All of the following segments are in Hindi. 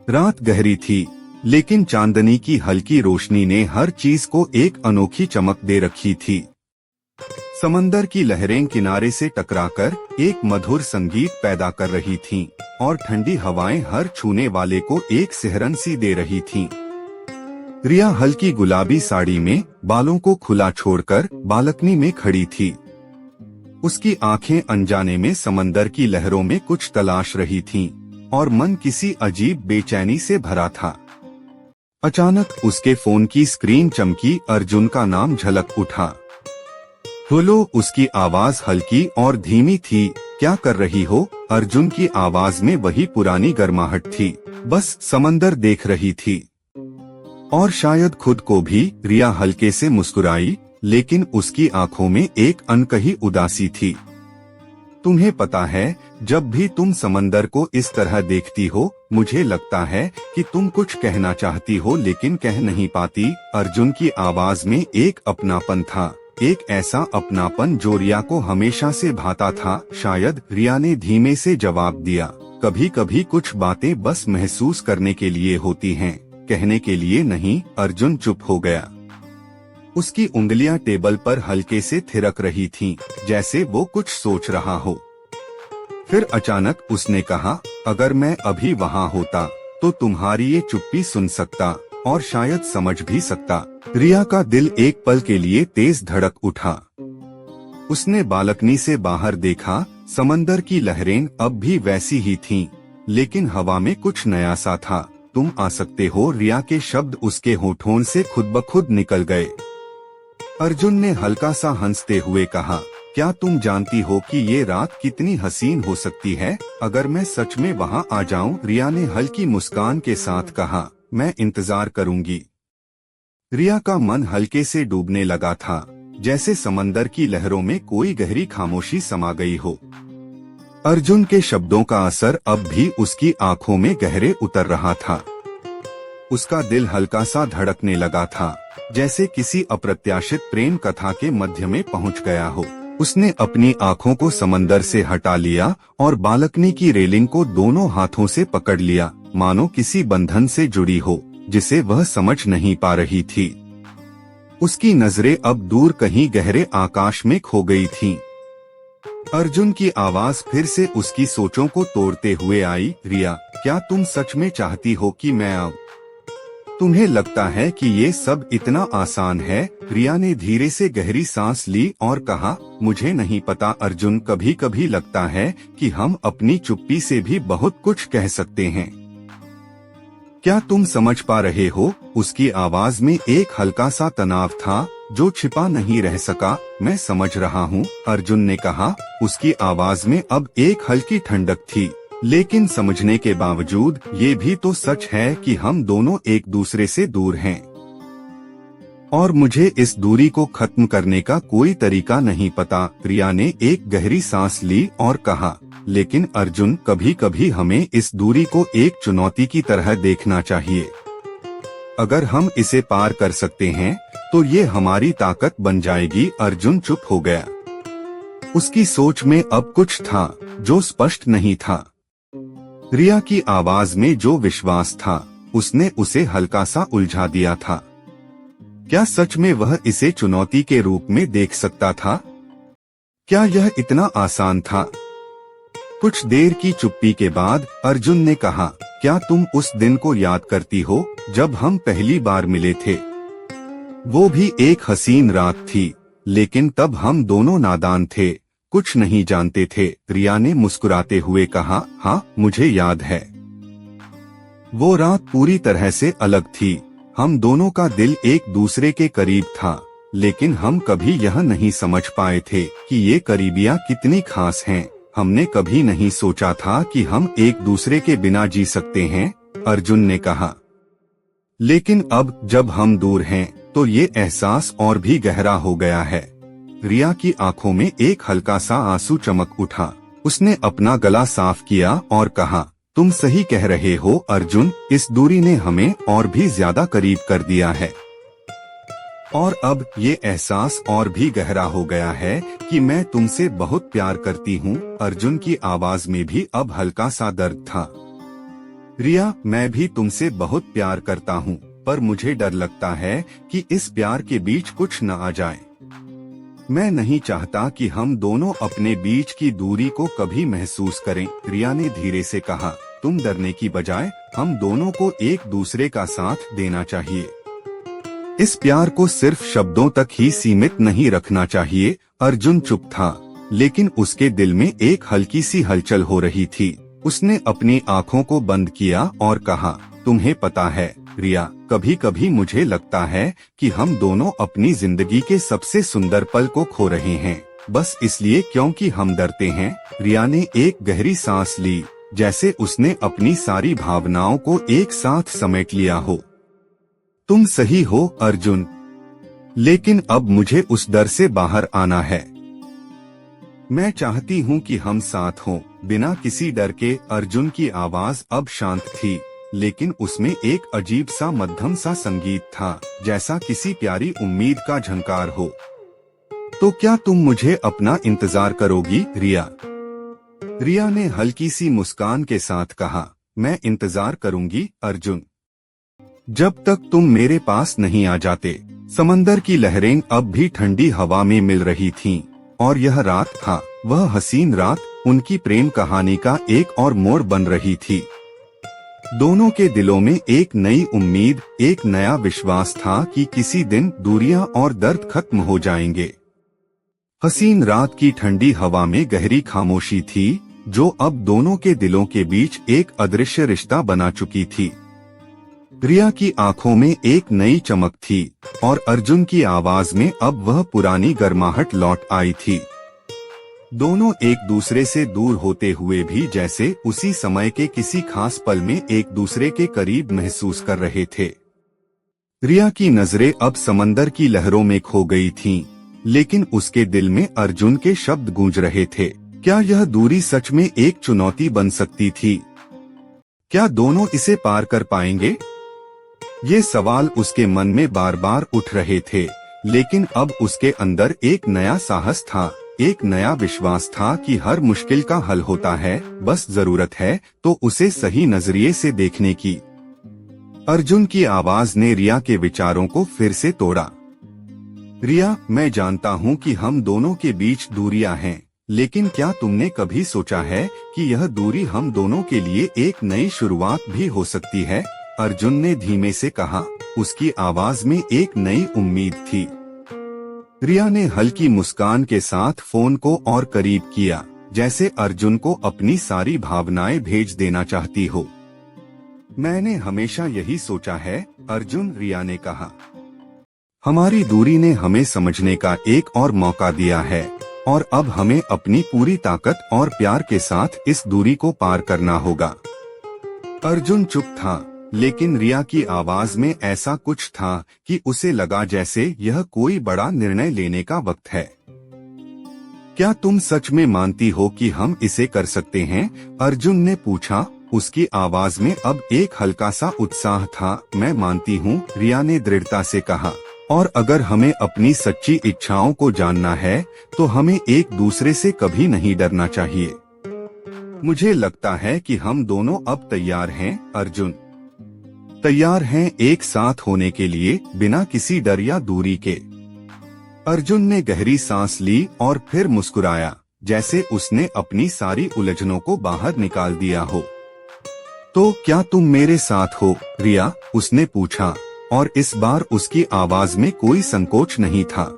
रात गहरी थी, लेकिन चांदनी की हल्की रोशनी ने हर चीज को एक अनोखी चमक दे रखी थी। समंदर की लहरें किनारे से टकराकर एक मधुर संगीत पैदा कर रही थीं, और ठंडी हवाएं हर छूने वाले को एक सिहरन सी दे रही थीं। रिया हल्की गुलाबी साड़ी में बालों को खुला छोड़कर बालकनी में खड़ी थी। उसकी आंखें अनजाने में समंदर की लहरों में कुछ तलाश रही थीं, और मन किसी अजीब बेचैनी से भरा था। अचानक उसके फोन की स्क्रीन चमकी। अर्जुन का नाम झलक उठा। बोलो, उसकी आवाज हल्की और धीमी थी। क्या कर रही हो? अर्जुन की आवाज में वही पुरानी गर्माहट थी। बस समंदर देख रही थी। और शायद खुद को भी। रिया हल्के से मुस्कुराई, लेकिन उसकी आंखों में एक अनकही उदासी थी। तुम्हें पता है, जब भी तुम समंदर को इस तरह देखती हो, मुझे लगता है कि तुम कुछ कहना चाहती हो लेकिन कह नहीं पाती। अर्जुन की आवाज में एक अपनापन था, एक ऐसा अपनापन जो रिया को हमेशा से भाता था। शायद। रिया ने धीमे से जवाब दिया। कभी कभी कुछ बातें बस महसूस करने के लिए होती हैं, कहने के लिए नहीं। अर्जुन चुप हो गया। उसकी उंगलियां टेबल पर हल्के से थिरक रही थीं, जैसे वो कुछ सोच रहा हो। फिर अचानक उसने कहा, अगर मैं अभी वहाँ होता तो तुम्हारी ये चुप्पी सुन सकता और शायद समझ भी सकता। रिया का दिल एक पल के लिए तेज धड़क उठा। उसने बालकनी से बाहर देखा। समंदर की लहरें अब भी वैसी ही थीं, लेकिन हवा में कुछ नया सा था। तुम आ सकते हो? रिया के शब्द उसके होठों से खुद ब खुद निकल गए। अर्जुन ने हल्का सा हंसते हुए कहा, क्या तुम जानती हो कि ये रात कितनी हसीन हो सकती है अगर मैं सच में वहाँ आ जाऊं? रिया ने हल्की मुस्कान के साथ कहा, मैं इंतजार करूंगी। रिया का मन हल्के से डूबने लगा था, जैसे समंदर की लहरों में कोई गहरी खामोशी समा गई हो। अर्जुन के शब्दों का असर अब भी उसकी आंखों में गहरे उतर रहा था। उसका दिल हल्का सा धड़कने लगा था, जैसे किसी अप्रत्याशित प्रेम कथा के मध्य में पहुंच गया हो। उसने अपनी आंखों को समंदर से हटा लिया और बालकनी की रेलिंग को दोनों हाथों से पकड़ लिया, मानो किसी बंधन से जुड़ी हो जिसे वह समझ नहीं पा रही थी। उसकी नजरें अब दूर कहीं गहरे आकाश में खो गई थीं। अर्जुन की आवाज फिर से उसकी सोचों को तोड़ते हुए आई, रिया, क्या तुम सच में चाहती हो कि मैं आऊं? तुम्हें लगता है कि ये सब इतना आसान है? रिया ने धीरे से गहरी सांस ली और कहा, मुझे नहीं पता अर्जुन, कभी कभी लगता है कि हम अपनी चुप्पी से भी बहुत कुछ कह सकते हैं। क्या तुम समझ पा रहे हो? उसकी आवाज में एक हल्का सा तनाव था जो छिपा नहीं रह सका। मैं समझ रहा हूँ, अर्जुन ने कहा। उसकी आवाज में अब एक हल्की ठंडक थी, लेकिन समझने के बावजूद ये भी तो सच है कि हम दोनों एक दूसरे से दूर हैं, और मुझे इस दूरी को खत्म करने का कोई तरीका नहीं पता। रिया ने एक गहरी सांस ली और कहा, लेकिन अर्जुन, कभी कभी हमें इस दूरी को एक चुनौती की तरह देखना चाहिए। अगर हम इसे पार कर सकते हैं तो ये हमारी ताकत बन जाएगी। अर्जुन चुप हो गया। उसकी सोच में अब कुछ था जो स्पष्ट नहीं था। रिया की आवाज में जो विश्वास था, उसने उसे हल्का सा उलझा दिया था। क्या सच में वह इसे चुनौती के रूप में देख सकता था? क्या यह इतना आसान था? कुछ देर की चुप्पी के बाद अर्जुन ने कहा, क्या तुम उस दिन को याद करती हो जब हम पहली बार मिले थे? वो भी एक हसीन रात थी, लेकिन तब हम दोनों नादान थे, कुछ नहीं जानते थे। रिया ने मुस्कुराते हुए कहा, हाँ, मुझे याद है। वो रात पूरी तरह से अलग थी। हम दोनों का दिल एक दूसरे के करीब था, लेकिन हम कभी यह नहीं समझ पाए थे कि ये करीबियां कितनी खास हैं। हमने कभी नहीं सोचा था कि हम एक दूसरे के बिना जी सकते हैं, अर्जुन ने कहा। लेकिन अब जब हम दूर हैं, तो ये एहसास और भी गहरा हो गया है। रिया की आंखों में एक हल्का सा आंसू चमक उठा। उसने अपना गला साफ किया और कहा, तुम सही कह रहे हो अर्जुन, इस दूरी ने हमें और भी ज्यादा करीब कर दिया है। और अब ये एहसास और भी गहरा हो गया है कि मैं तुमसे बहुत प्यार करती हूँ। अर्जुन की आवाज में भी अब हल्का सा दर्द था। रिया, मैं भी तुमसे बहुत प्यार करता हूँ, पर मुझे डर लगता है कि इस प्यार के बीच कुछ न आ जाए। मैं नहीं चाहता कि हम दोनों अपने बीच की दूरी को कभी महसूस करें। रिया ने धीरे से कहा, तुम डरने की बजाय हम दोनों को एक दूसरे का साथ देना चाहिए। इस प्यार को सिर्फ शब्दों तक ही सीमित नहीं रखना चाहिए। अर्जुन चुप था, लेकिन उसके दिल में एक हल्की सी हलचल हो रही थी। उसने अपनी आंखों को बंद किया और कहा, तुम्हें पता है रिया, कभी कभी मुझे लगता है कि हम दोनों अपनी जिंदगी के सबसे सुंदर पल को खो रहे हैं, बस इसलिए क्योंकि हम डरते हैं। रिया ने एक गहरी सांस ली, जैसे उसने अपनी सारी भावनाओं को एक साथ समेट लिया हो। तुम सही हो अर्जुन, लेकिन अब मुझे उस डर से बाहर आना है। मैं चाहती हूँ कि हम साथ हों, बिना किसी डर के। अर्जुन की आवाज अब शांत थी, लेकिन उसमें एक अजीब सा मध्यम सा संगीत था, जैसा किसी प्यारी उम्मीद का झंकार हो। तो क्या तुम मुझे अपना इंतजार करोगी रिया? रिया ने हल्की सी मुस्कान के साथ कहा, मैं इंतजार करूंगी अर्जुन, जब तक तुम मेरे पास नहीं आ जाते। समंदर की लहरें अब भी ठंडी हवा में मिल रही थीं, और यह रात था, वह हसीन रात उनकी प्रेम कहानी का एक और मोड़ बन रही थी। दोनों के दिलों में एक नई उम्मीद, एक नया विश्वास था कि किसी दिन दूरियां और दर्द खत्म हो जाएंगे। हसीन रात की ठंडी हवा में गहरी खामोशी थी, जो अब दोनों के दिलों के बीच एक अदृश्य रिश्ता बना चुकी थी। रिया की आंखों में एक नई चमक थी, और अर्जुन की आवाज में अब वह पुरानी गर्माहट लौट आई थी। दोनों एक दूसरे से दूर होते हुए भी जैसे उसी समय के किसी खास पल में एक दूसरे के करीब महसूस कर रहे थे। रिया की नजरें अब समंदर की लहरों में खो गई थीं, लेकिन उसके दिल में अर्जुन के शब्द गूंज रहे थे। क्या यह दूरी सच में एक चुनौती बन सकती थी? क्या दोनों इसे पार कर पाएंगे? ये सवाल उसके मन में बार बार उठ रहे थे, लेकिन अब उसके अंदर एक नया साहस था, एक नया विश्वास था कि हर मुश्किल का हल होता है, बस जरूरत है तो उसे सही नजरिए से देखने की। अर्जुन की आवाज ने रिया के विचारों को फिर से तोड़ा। रिया, मैं जानता हूँ कि हम दोनों के बीच दूरियां हैं, लेकिन क्या तुमने कभी सोचा है कि यह दूरी हम दोनों के लिए एक नई शुरुआत भी हो सकती है? अर्जुन ने धीमे से कहा, उसकी आवाज में एक नई उम्मीद थी। रिया ने हल्की मुस्कान के साथ फोन को और करीब किया, जैसे अर्जुन को अपनी सारी भावनाएं भेज देना चाहती हो। मैंने हमेशा यही सोचा है अर्जुन, रिया ने कहा। हमारी दूरी ने हमें समझने का एक और मौका दिया है, और अब हमें अपनी पूरी ताकत और प्यार के साथ इस दूरी को पार करना होगा। अर्जुन चुप था, लेकिन रिया की आवाज में ऐसा कुछ था कि उसे लगा जैसे यह कोई बड़ा निर्णय लेने का वक्त है। क्या तुम सच में मानती हो कि हम इसे कर सकते हैं? अर्जुन ने पूछा। उसकी आवाज में अब एक हल्का सा उत्साह था। मैं मानती हूँ, रिया ने दृढ़ता से कहा, और अगर हमें अपनी सच्ची इच्छाओं को जानना है तो हमें एक दूसरे से कभी नहीं डरना चाहिए। मुझे लगता है कि हम दोनों अब तैयार हैं अर्जुन, तैयार हैं एक साथ होने के लिए, बिना किसी डर या दूरी के। अर्जुन ने गहरी सांस ली और फिर मुस्कुराया, जैसे उसने अपनी सारी उलझनों को बाहर निकाल दिया हो। तो क्या तुम मेरे साथ हो रिया? उसने पूछा, और इस बार उसकी आवाज में कोई संकोच नहीं था।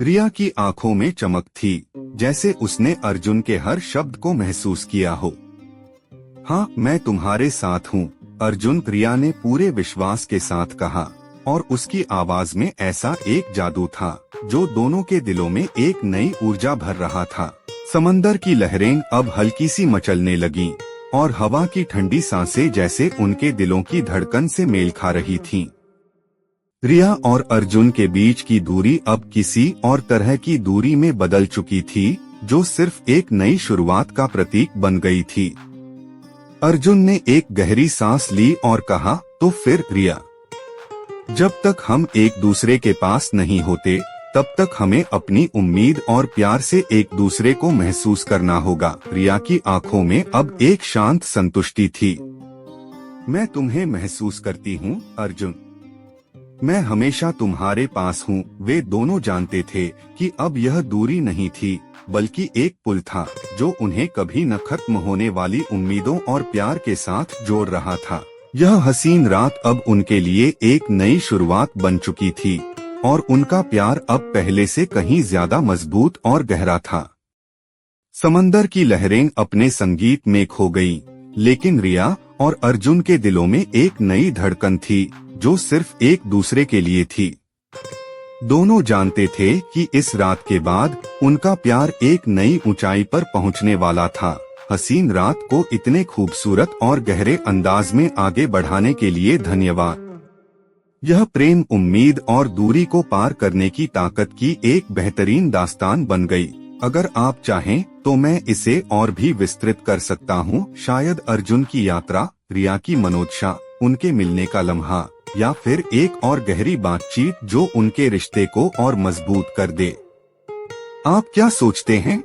रिया की आंखों में चमक थी, जैसे उसने अर्जुन के हर शब्द को महसूस किया हो। हाँ, मैं तुम्हारे साथ हूँ अर्जुन, रिया ने पूरे विश्वास के साथ कहा, और उसकी आवाज में ऐसा एक जादू था जो दोनों के दिलों में एक नई ऊर्जा भर रहा था। समंदर की लहरें अब हल्की सी मचलने लगीं, और हवा की ठंडी सांसें जैसे उनके दिलों की धड़कन से मेल खा रही थीं। रिया और अर्जुन के बीच की दूरी अब किसी और तरह की दूरी में बदल चुकी थी, जो सिर्फ एक नई शुरुआत का प्रतीक बन गई थी। अर्जुन ने एक गहरी सांस ली और कहा, तो फिर रिया, जब तक हम एक दूसरे के पास नहीं होते, तब तक हमें अपनी उम्मीद और प्यार से एक दूसरे को महसूस करना होगा। रिया की आंखों में अब एक शांत संतुष्टि थी। मैं तुम्हें महसूस करती हूँ अर्जुन। मैं हमेशा तुम्हारे पास हूँ। वे दोनों जानते थे कि अब यह दूरी नहीं थी बल्कि एक पुल था जो उन्हें कभी न खत्म होने वाली उम्मीदों और प्यार के साथ जोड़ रहा था। यह हसीन रात अब उनके लिए एक नई शुरुआत बन चुकी थी और उनका प्यार अब पहले से कहीं ज्यादा मजबूत और गहरा था। समंदर की लहरें अपने संगीत में खो गईं, लेकिन रिया और अर्जुन के दिलों में एक नई धड़कन थी जो सिर्फ एक दूसरे के लिए थी। दोनों जानते थे कि इस रात के बाद उनका प्यार एक नई ऊंचाई पर पहुंचने वाला था। हसीन रात को इतने खूबसूरत और गहरे अंदाज में आगे बढ़ाने के लिए धन्यवाद। यह प्रेम, उम्मीद और दूरी को पार करने की ताकत की एक बेहतरीन दास्तान बन गई। अगर आप चाहें तो मैं इसे और भी विस्तृत कर सकता हूँ। शायद अर्जुन की यात्रा, रिया की मनोदशा, उनके मिलने का लम्हा, या फिर एक और गहरी बातचीत जो उनके रिश्ते को और मजबूत कर दे। आप क्या सोचते हैं?